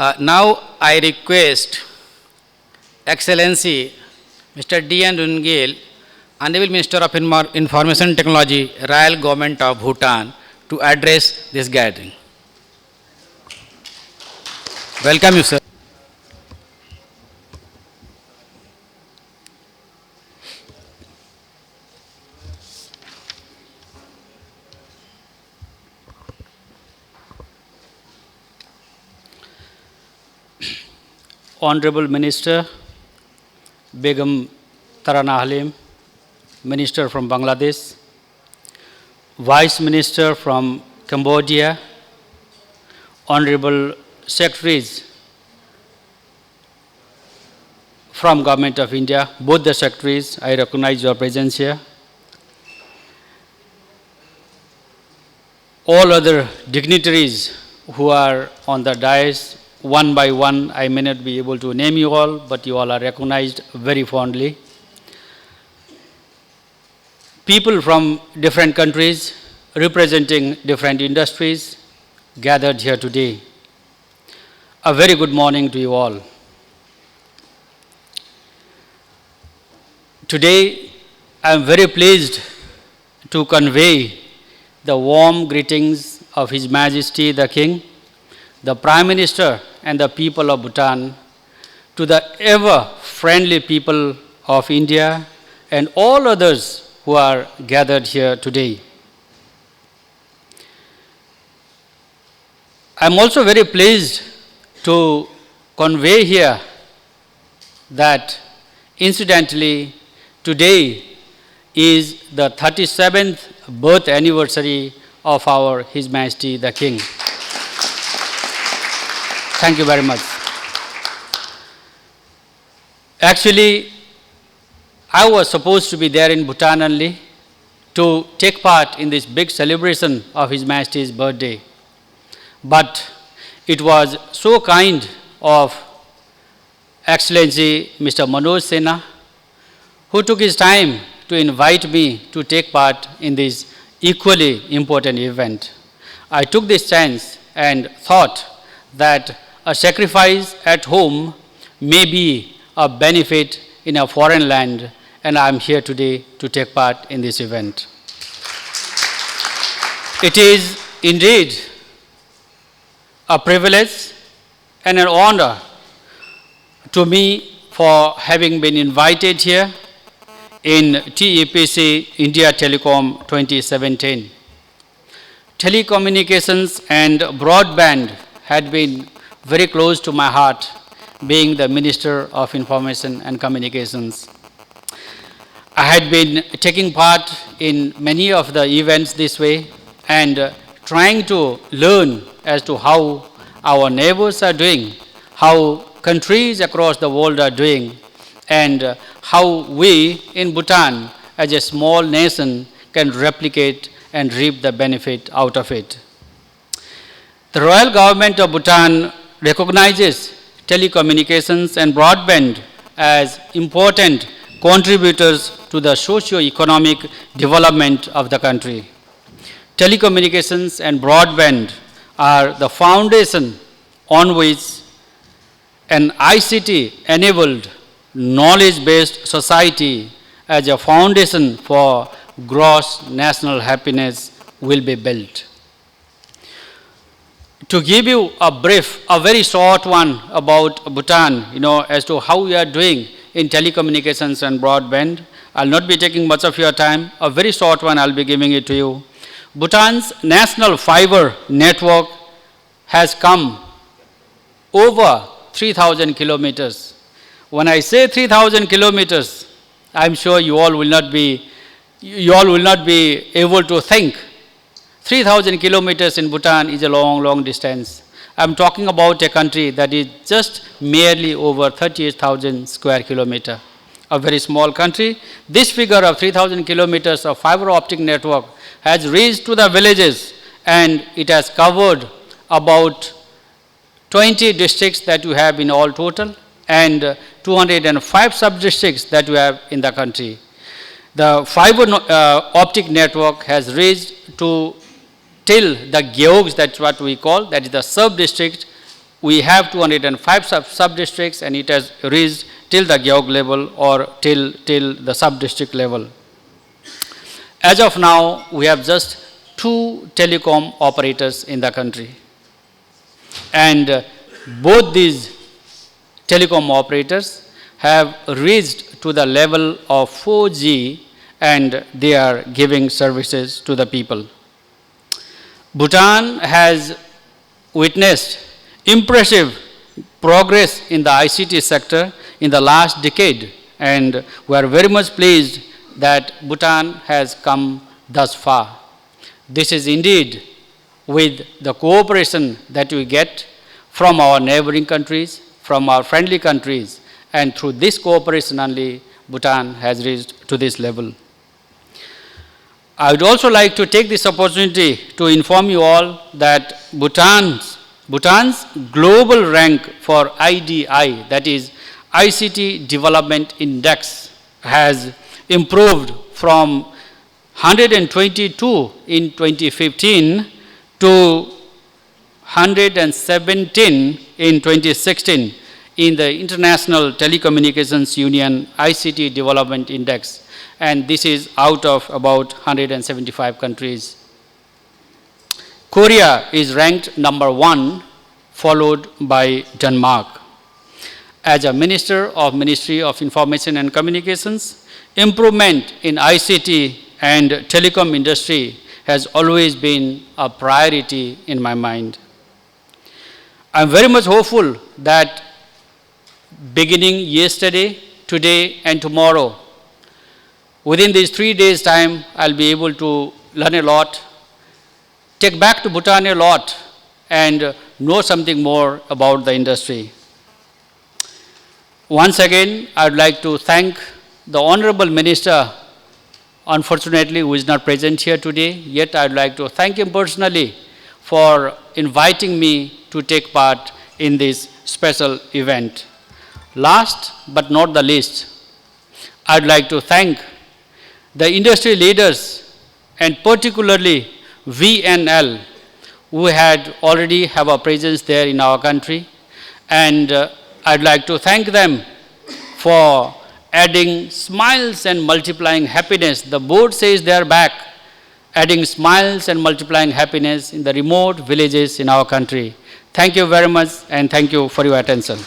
Now I request Excellency Mr. D.N. Rungel, Honorable Minister of Information Technology, Royal Government of Bhutan, to address this gathering. Welcome you, sir. Honorable Minister Begum Tarana Halim, Minister from Bangladesh, Vice Minister from Cambodia, Honorable Secretaries from Government of India, both the secretaries, I recognize your presence here. All other dignitaries who are on the dais, one by one, I may not be able to name you all, but you all are recognized very fondly. People from different countries representing different industries gathered here today. A very good morning to you all. Today, I am very pleased to convey the warm greetings of His Majesty the King, the Prime Minister and the people of Bhutan, to the ever-friendly people of India and all others who are gathered here today. I am also very pleased to convey here that incidentally today is the 37th birth anniversary of our His Majesty the King. Thank you very much. Actually, I was supposed to be there in Bhutan only to take part in this big celebration of His Majesty's birthday. But it was so kind of Excellency Mr. Manoj Sena, who took his time to invite me to take part in this equally important event. I took this chance and thought that a sacrifice at home may be a benefit in a foreign land, and I am here today to take part in this event. It is indeed a privilege and an honor to me for having been invited here in TEPC India Telecom 2017. Telecommunications and broadband had been very close to my heart, being the Minister of Information and Communications. I had been taking part in many of the events this way and trying to learn as to how our neighbors are doing, how countries across the world are doing, and how we in Bhutan as a small nation can replicate and reap the benefit out of it. The Royal Government of Bhutan recognizes telecommunications and broadband as important contributors to the socio-economic development of the country. Telecommunications and broadband are the foundation on which an ICT-enabled, knowledge-based society as a foundation for gross national happiness will be built. To give you a brief, a very short one about Bhutan, as to how we are doing in telecommunications and broadband, I'll not be taking much of your time. A very short one, I'll be giving it to you. Bhutan's national fiber network has come over 3,000 kilometers. When I say 3,000 kilometers, I'm sure you all will not be able to think. 3,000 kilometers in Bhutan is a long, long distance. I'm talking about a country that is just merely over 38,000 square kilometers. A very small country. This figure of 3,000 kilometers of fiber optic network has reached to the villages, and it has covered about 20 districts that you have in all total, and 205 sub-districts that you have in the country. The fiber optic network has reached to till the Gyeogs, that's what we call, that is the sub-district we have 205 sub-districts, and it has reached till the Gyaug level or till the sub-district level. As of now, we have just 2 telecom operators in the country. And both these telecom operators have reached to the level of 4G, and they are giving services to the people. Bhutan has witnessed impressive progress in the ICT sector in the last decade, and we are very much pleased that Bhutan has come thus far. This is indeed with the cooperation that we get from our neighboring countries, from our friendly countries, and through this cooperation only Bhutan has reached to this level. I would also like to take this opportunity to inform you all that Bhutan's global rank for IDI, that is ICT Development Index, has improved from 122 in 2015 to 117 in 2016 in the International Telecommunications Union ICT Development Index, and this is out of about 175 countries. Korea is ranked number 1, followed by Denmark. As a Minister of Ministry of Information and Communications, improvement in ICT and telecom industry has always been a priority in my mind. I am very much hopeful that beginning yesterday, today, and tomorrow, within these 3 days' time, I'll be able to learn a lot, take back to Bhutan a lot, and know something more about the industry. Once again, I would like to thank the Honorable Minister, unfortunately, who is not present here today, yet I would like to thank him personally for inviting me to take part in this special event. Last but not the least, I would like to thank the industry leaders, and particularly VNL, who had already have a presence there in our country, and I'd like to thank them for adding smiles and multiplying happiness. The board says they are back, adding smiles and multiplying happiness in the remote villages in our country. Thank you very much, and thank you for your attention.